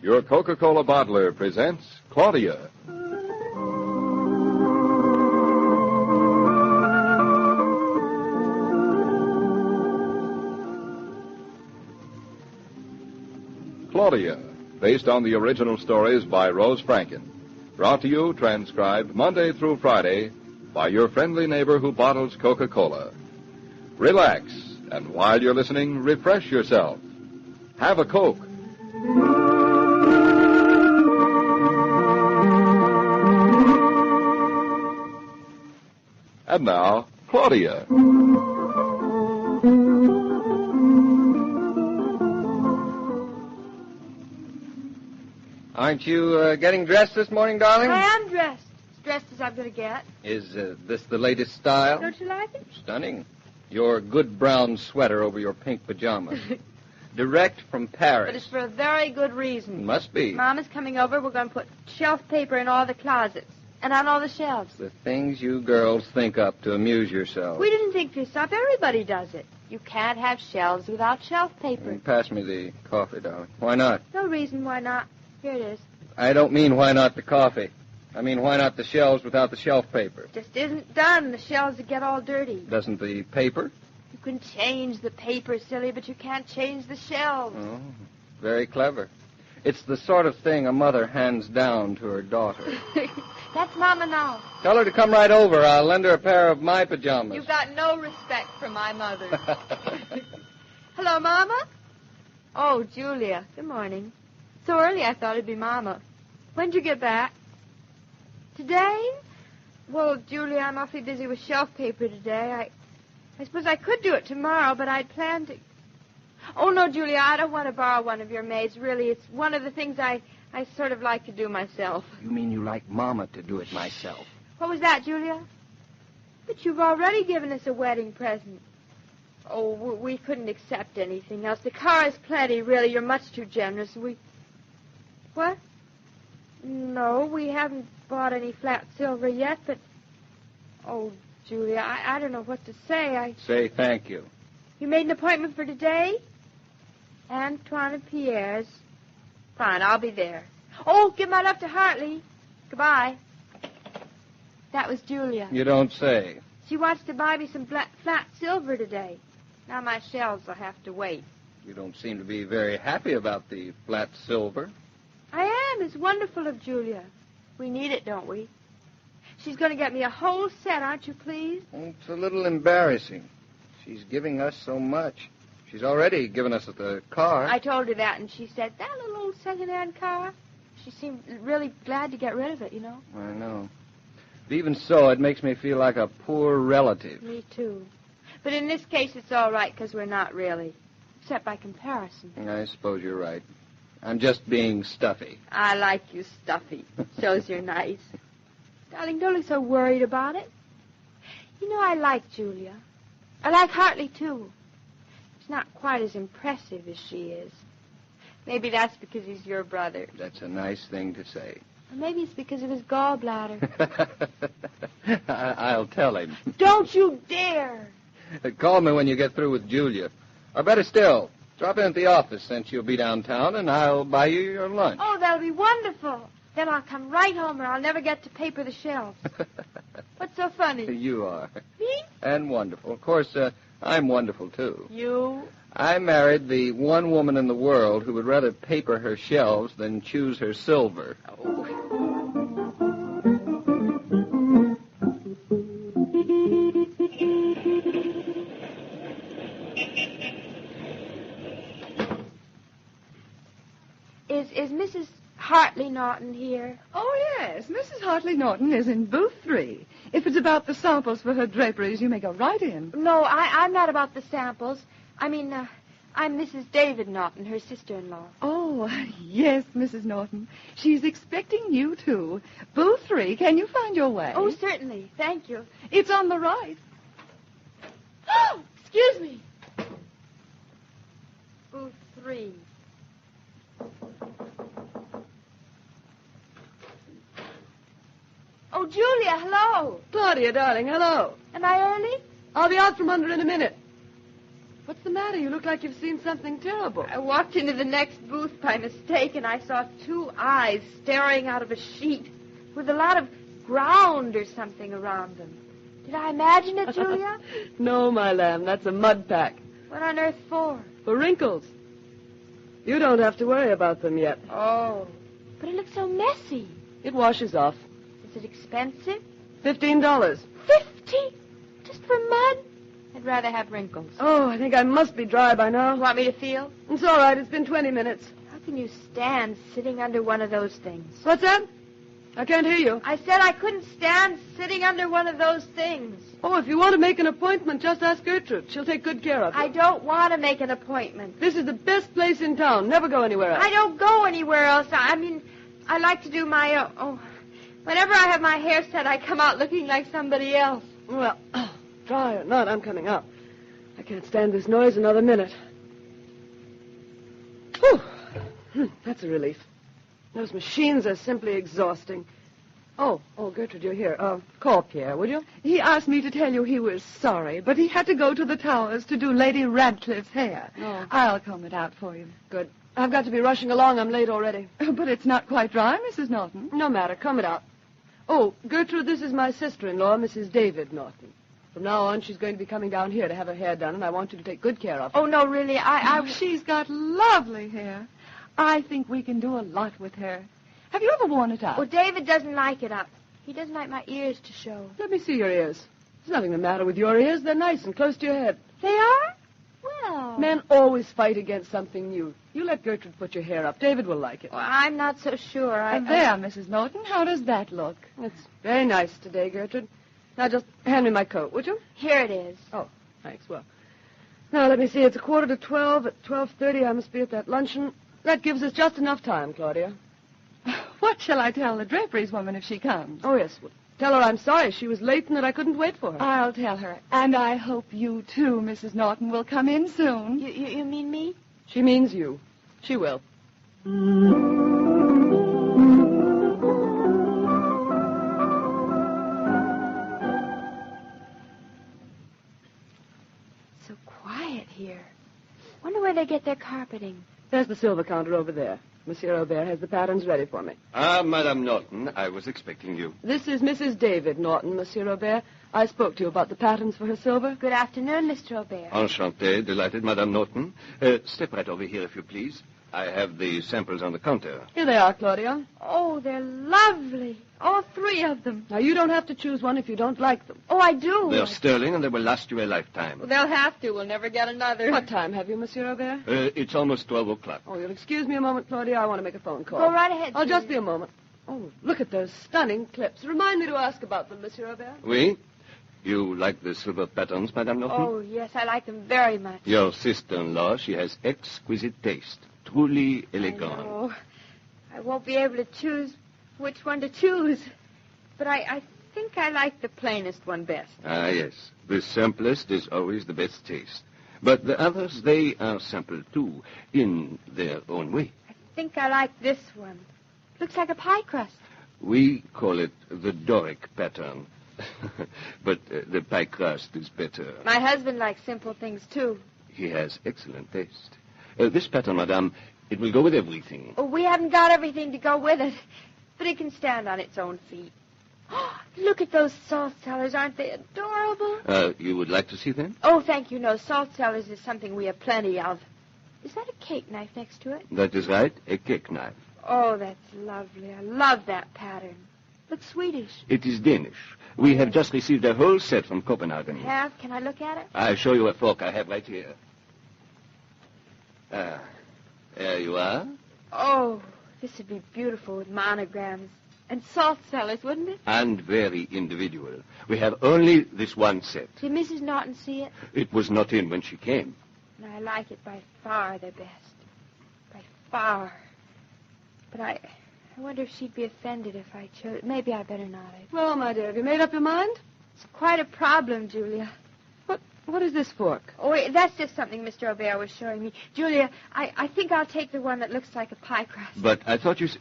Your Coca-Cola bottler presents Claudia. Claudia, based on the original stories by Rose Franken. Brought to you, transcribed Monday through Friday by your friendly neighbor who bottles Coca-Cola. Relax, and while you're listening, refresh yourself. Have a Coke. And now, Claudia. Aren't you getting dressed this morning, darling? I am dressed. As dressed as I'm going to get. Is this the latest style? Don't you like it? Stunning. Your good brown sweater over your pink pajamas. Direct from Paris. But it's for a very good reason. Must be. Mama's coming over. We're going to put shelf paper in all the closets and on all the shelves. The things you girls think up to amuse yourselves. We didn't think this up. Everybody does it. You can't have shelves without shelf paper. Pass me the coffee, darling. Why not? No reason why not. Here it is. I don't mean why not the coffee. I mean why not the shelves without the shelf paper. Just isn't done. The shelves would get all dirty. Doesn't the paper? You can change the paper, silly, but you can't change the shelves. Oh, very clever. It's the sort of thing a mother hands down to her daughter. That's Mama now. Tell her to come right over. I'll lend her a pair of my pajamas. You've got no respect for my mother. Hello, Mama. Oh, Julia. Good morning. So early I thought it'd be Mama. When'd you get back? Today? Well, Julia, I'm awfully busy with shelf paper today. I suppose I could do it tomorrow, but I'd planned to... Oh, no, Julia, I don't want to borrow one of your maids. Really, it's one of the things I sort of like to do myself. You mean you like Mama to do it myself? What was that, Julia? But you've already given us a wedding present. Oh, we couldn't accept anything else. The car is plenty, really. You're much too generous. What? No, we haven't bought any flat silver yet, but... Oh, Julia, I don't know what to say. Say thank you. You made an appointment for today? Antoine and Pierre's. Fine, I'll be there. Oh, give my love to Hartley. Goodbye. That was Julia. You don't say. She wants to buy me some flat silver today. Now my shelves will have to wait. You don't seem to be very happy about the flat silver. I am. It's wonderful of Julia. We need it, don't we? She's going to get me a whole set, aren't you pleased? It's a little embarrassing. She's giving us so much. She's already given us the car. I told her that, and she said, that little old second-hand car? She seemed really glad to get rid of it, you know. I know. But even so, it makes me feel like a poor relative. Me too. But in this case, it's all right, because we're not really. Except by comparison. I suppose you're right. I'm just being stuffy. I like you stuffy. Shows you're nice. Darling, don't look so worried about it. You know, I like Julia. I like Hartley, too. He's not quite as impressive as she is. Maybe that's because he's your brother. That's a nice thing to say. Or maybe it's because of his gallbladder. I'll tell him. Don't you dare! Call me when you get through with Julia. Or better still, drop in at the office since you'll be downtown, and I'll buy you your lunch. Oh, that'll be wonderful. Then I'll come right home, or I'll never get to paper the shelves. What's so funny? You are. Me? And wonderful. Of course, I'm wonderful, too. You? I married the one woman in the world who would rather paper her shelves than choose her silver. Oh. Is Mrs. Hartley Naughton here? Oh, yes. Mrs. Hartley Naughton is in booth 3. If it's about the samples for her draperies, you may go right in. No, I'm not about the samples. I mean, I'm Mrs. David Naughton, her sister-in-law. Oh, yes, Mrs. Naughton. She's expecting you, too. Booth 3. Can you find your way? Oh, certainly. Thank you. It's on the right. Oh, excuse me. Booth 3. Oh, Julia, hello. Claudia, darling, hello. Am I early? I'll be out from under in a minute. What's the matter? matter? You look like you've seen something terrible. I walked into the next booth by mistake, and I saw two eyes staring out of a sheet with a lot of ground or something around them. Did I imagine it, Julia? No, my lamb, that's a mud pack. What on earth for? For wrinkles. You don't have to worry about them yet. Oh, but it looks so messy. It washes off. Is it expensive? $15. 50? Just for mud? I'd rather have wrinkles. Oh, I think I must be dry by now. You want me to feel? It's all right. It's been 20 minutes. How can you stand sitting under one of those things? What's that? I can't hear you. I said I couldn't stand sitting under one of those things. Oh, if you want to make an appointment, just ask Gertrude. She'll take good care of you. I don't want to make an appointment. This is the best place in town. Never go anywhere else. I don't go anywhere else. I mean, I like to do my whenever I have my hair set, I come out looking like somebody else. Well, dry or not, I'm coming out. I can't stand this noise another minute. Whew. That's a relief. Those machines are simply exhausting. Oh, Gertrude, you're here. Call Pierre, would you? He asked me to tell you he was sorry, but he had to go to the towers to do Lady Radcliffe's hair. Oh. I'll comb it out for you. Good. I've got to be rushing along. I'm late already. But it's not quite dry, Mrs. Naughton. No matter. Comb it out. Oh, Gertrude, this is my sister-in-law, Mrs. David Naughton. From now on, she's going to be coming down here to have her hair done, and I want you to take good care of her. Oh, no, really, She's got lovely hair. I think we can do a lot with her. Have you ever worn it out? Well, David doesn't like it up. He doesn't like my ears to show. Let me see your ears. There's nothing the matter with your ears. They're nice and close to your head. They are? Well. Men always fight against something new. You let Gertrude put your hair up. David will like it. Well, I'm not so sure. There, Mrs. Naughton. How does that look? It's very nice today, Gertrude. Now, just hand me my coat, would you? Here it is. Oh, thanks. Well, now, let me see. It's 11:45. At 12:30, I must be at that luncheon. That gives us just enough time, Claudia. What shall I tell the draperies woman if she comes? Oh, yes. Well, tell her I'm sorry she was late and that I couldn't wait for her. I'll tell her. And I hope you, too, Mrs. Naughton, will come in soon. You mean me? She means you. She will. So quiet here. Wonder where they get their carpeting. There's the silver counter over there. Monsieur Aubert has the patterns ready for me. Ah, Madame Naughton, I was expecting you. This is Mrs. David Naughton, Monsieur Aubert. I spoke to you about the patterns for her silver. Good afternoon, Mr. Aubert. Enchanté, delighted, Madame Naughton. Step right over here, if you please. I have the samples on the counter. Here they are, Claudia. Oh, they're lovely. All three of them. Now, you don't have to choose one if you don't like them. Oh, I do. They're sterling, and they will last you a lifetime. Well, they'll have to. We'll never get another. What time have you, Monsieur Aubert? It's almost 12 o'clock. Oh, you'll excuse me a moment, Claudia. I want to make a phone call. Go right ahead, I'll just be Julia. a moment. Oh, look at those stunning clips. Remind me to ask about them, Monsieur Aubert. Oui? You like the silver patterns, Madame Naughton? Oh, yes, I like them very much. Your sister-in-law, she has exquisite taste. Truly elegant. Oh, I won't be able to choose which one to choose. But I think I like the plainest one best. Ah, yes. The simplest is always the best taste. But the others, they are simple, too, in their own way. I think I like this one. Looks like a pie crust. We call it the Doric pattern. But the pie crust is better. My husband likes simple things, too. He has excellent taste. This pattern, madame, it will go with everything. Oh, we haven't got everything to go with it. But it can stand on its own feet. Oh, look at those salt cellars. Aren't they adorable? You would like to see them? Oh, thank you. No, salt cellars is something we have plenty of. Is that a cake knife next to it? That is right, a cake knife. Oh, that's lovely. I love that pattern. Looks Swedish. It is Danish. We have just received a whole set from Copenhagen. Have? Can I look at it? I'll show you a fork I have right here. There you are. Oh, this would be beautiful with monograms. And salt cellars, wouldn't it? And very individual. We have only this one set. Did Mrs. Naughton see it? It was not in when she came. And I like it by far the best. By far. But I wonder if she'd be offended if I chose. Maybe I better not. Well, my dear, have you made up your mind? It's quite a problem, Julia. What is this fork? Oh, wait, that's just something Mr. Aubert was showing me. Julia, I think I'll take the one that looks like a pie crust. But I thought you said...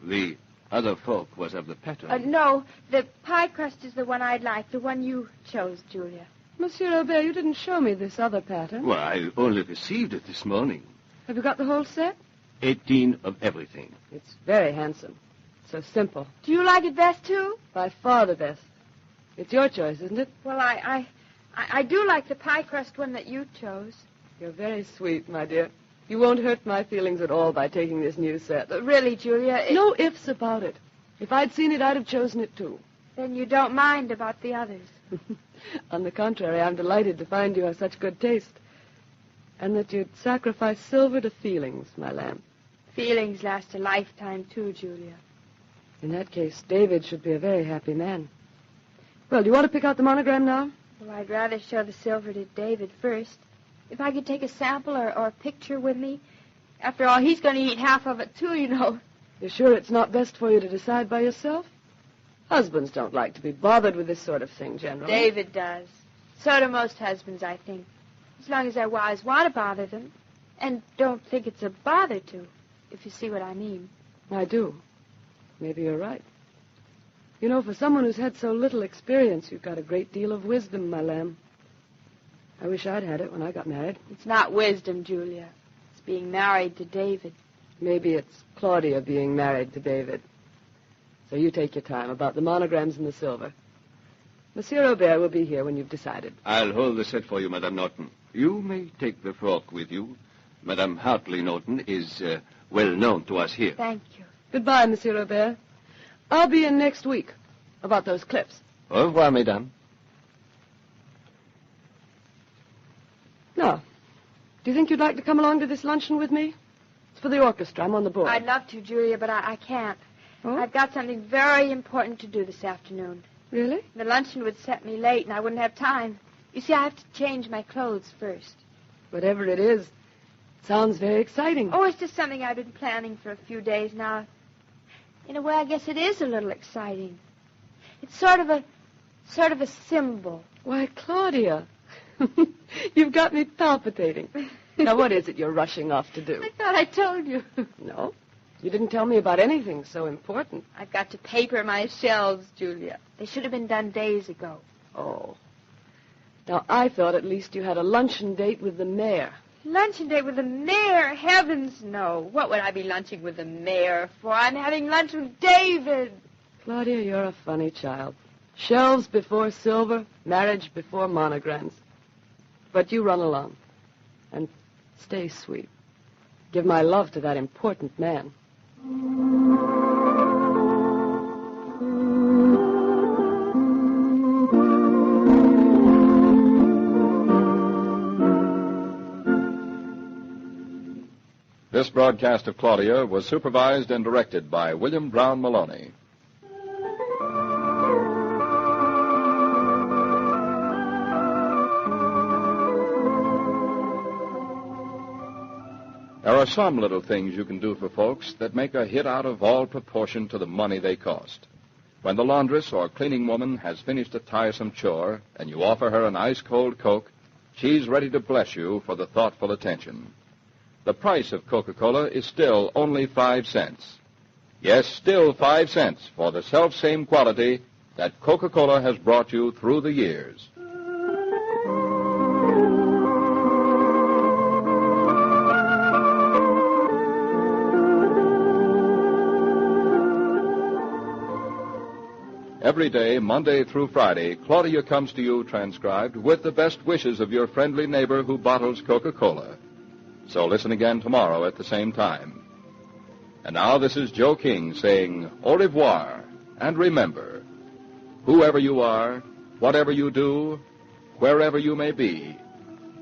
The other fork was of the pattern. No, the pie crust is the one I'd like, the one you chose, Julia. Monsieur Robert, you didn't show me this other pattern. Well, I only received it this morning. Have you got the whole set? 18 of everything. It's very handsome. So simple. Do you like it best, too? By far the best. It's your choice, isn't it? Well, I do like the pie crust one that you chose. You're very sweet, my dear. You won't hurt my feelings at all by taking this new set. But really, Julia... No ifs about it. If I'd seen it, I'd have chosen it, too. Then you don't mind about the others. On the contrary, I'm delighted to find you have such good taste. And that you'd sacrifice silver to feelings, my lamb. Feelings last a lifetime, too, Julia. In that case, David should be a very happy man. Well, do you want to pick out the monogram now? Well, I'd rather show the silver to David first. If I could take a sample or a picture with me. After all, he's going to eat half of it, too, you know. You're sure it's not best for you to decide by yourself? Husbands don't like to be bothered with this sort of thing, generally. David does. So do most husbands, I think. As long as their wives want to bother them. And don't think it's a bother to, if you see what I mean. I do. Maybe you're right. You know, for someone who's had so little experience, you've got a great deal of wisdom, my lamb. I wish I'd had it when I got married. It's not wisdom, Julia. It's being married to David. Maybe it's Claudia being married to David. So you take your time about the monograms and the silver. Monsieur Robert will be here when you've decided. I'll hold the set for you, Madame Naughton. You may take the frock with you. Madame Hartley Naughton is well known to us here. Thank you. Goodbye, Monsieur Robert. I'll be in next week about those clips. Au revoir, Mesdames. Now, do you think you'd like to come along to this luncheon with me? It's for the orchestra. I'm on the board. I'd love to, Julia, but I can't. Oh? I've got something very important to do this afternoon. Really? The luncheon would set me late, and I wouldn't have time. You see, I have to change my clothes first. Whatever it is, it sounds very exciting. Oh, it's just something I've been planning for a few days now. In a way, I guess it is a little exciting. It's sort of a symbol. Why, Claudia, you've got me palpitating. Now, what is it you're rushing off to do? I thought I told you. No, you didn't tell me about anything so important. I've got to paper my shelves, Julia. They should have been done days ago. Oh. Now, I thought at least you had a luncheon date with the mayor. Luncheon date with the mayor? Heavens, no. What would I be lunching with the mayor for? I'm having lunch with David. Claudia, you're a funny child. Shelves before silver, marriage before monograms. But you run along. And stay sweet. Give my love to that important man. This broadcast of Claudia was supervised and directed by William Brown Meloney. There are some little things you can do for folks that make a hit out of all proportion to the money they cost. When the laundress or cleaning woman has finished a tiresome chore and you offer her an ice-cold Coke, she's ready to bless you for the thoughtful attention. The price of Coca-Cola is still only 5 cents. Yes, still 5 cents for the self-same quality that Coca-Cola has brought you through the years. Every day, Monday through Friday, Claudia comes to you transcribed with the best wishes of your friendly neighbor who bottles Coca-Cola. So listen again tomorrow at the same time. And now this is Joe King saying au revoir, and remember, whoever you are, whatever you do, wherever you may be,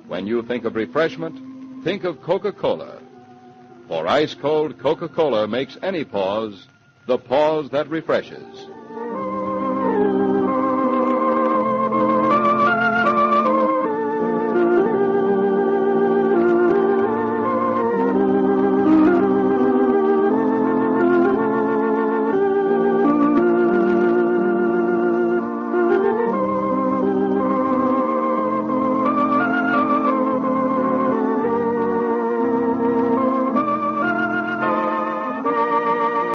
when you think of refreshment, think of Coca-Cola. For ice-cold Coca-Cola makes any pause the pause that refreshes.